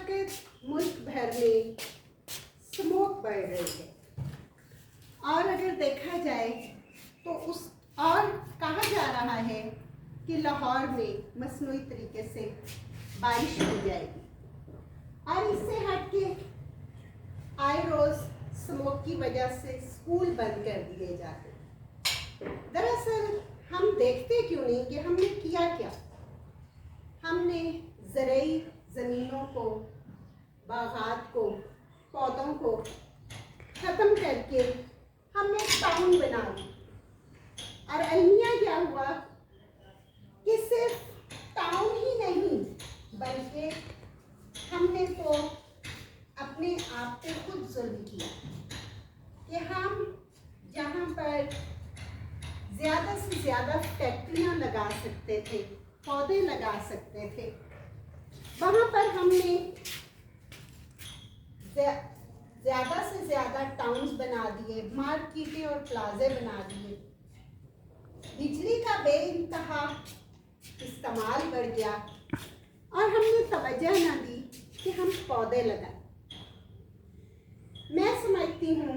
वक्त मुल्क भर में स्मोक बढ़ रही है और अगर देखा जाए तो और कहा जा रहा है कि लाहौर में मसनूई तरीके से बारिश हो जाएगी और इससे हट के आए रोज़ स्मोक की वजह से स्कूल बंद कर दिए जाते। दरअसल हम देखते क्यों नहीं कि हमने किया क्या। हमने ज़रई ज़मीनों को, बागात को, पौधों को ख़त्म करके हमने टाउन बना दी और अलमिया क्या हुआ कि सिर्फ टाउन ही नहीं बल्कि हमने तो अपने आप पे खुद जुल्म किया कि हम जहाँ पर ज़्यादा से ज़्यादा फैक्ट्रियाँ लगा सकते थे, पौधे लगा सकते थे, वहाँ पर हमने ज़्यादा से ज़्यादा टाउन्स बना दिए, मार्केटें और प्लाजे बना दिए। बिजली का बेइंतहा इस्तेमाल बढ़ गया और हमने तवज्जो न दी कि हम पौधे लगाएं। मैं समझती हूँ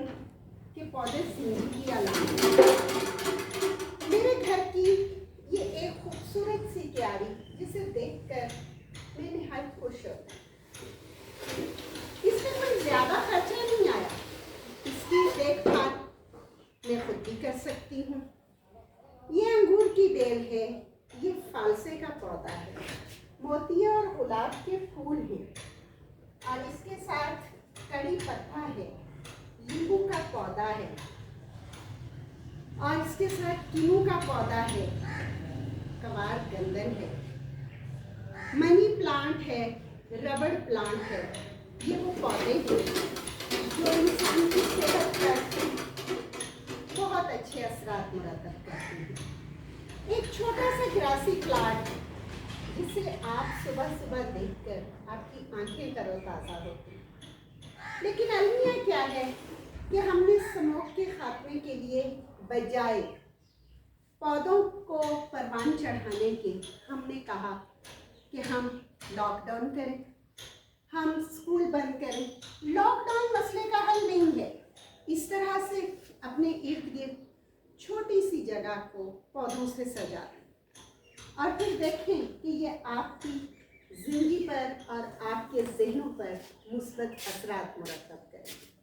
कि पौधे जिंदगी की अलामत है। मेरे घर की ये एक खूबसूरत सी क्यारी जिसे देखकर मैं निहायत खुश होती। इसमें कोई ज़्यादा खर्चा नहीं आया, इसकी देखभाल मैं खुद भी कर सकती हूँ। ये अंगूर की बेल है, ये फालसे का पौधा है, मोतिया और गुलाब के फूल हैं और इसके साथ कड़ी पत्ता है, नींबू का पौधा है और इसके साथ कीनू का पौधा है, कवार गंदन है, मनी प्लांट है, रबड़ प्लांट है। ये वो पौधे हैं जो इंसान की सेहत पर बहुत अच्छे असरात मुरतब करते हैं। एक छोटा सा ग्रासी प्लांट जिसे आप सुबह सुबह देखकर आपकी आंखें तरोताज़ा होती। लेकिन अलमिया क्या है कि हमने स्मोक के खात्मे के लिए बजाय पौधों को परवान चढ़ाने के हमने कहा कि हम लॉकडाउन करें, हम स्कूल बंद करें। लॉकडाउन मसले का हल नहीं है। इस तरह से अपने इर्द गिर्द छोटी सी जगह को पौधों से सजा दें और फिर देखें कि ये आपकी ज़िंदगी पर और आपके ज़हनों पर मुस्बत असरात मुरतब करें।